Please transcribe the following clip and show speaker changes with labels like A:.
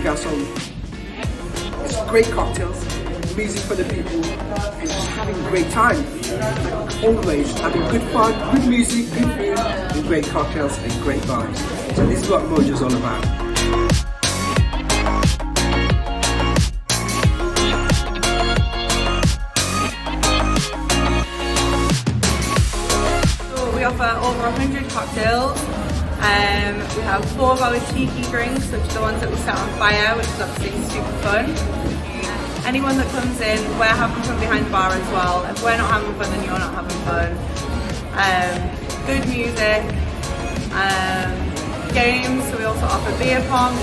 A: Newcastle. It's great cocktails, music for the people, and just having a great time. Like always, having good fun, good music, good food, and great cocktails and great vibes. So this is what MOJO's all about.
B: We offer over 100 cocktails. We have 4 of our cheeky drinks, which are the ones that we set on fire, which is obviously super fun. Anyone that comes in, we're having fun behind the bar as well. If we're not having fun, then you're not having fun. Good music, games, so we also offer beer pong,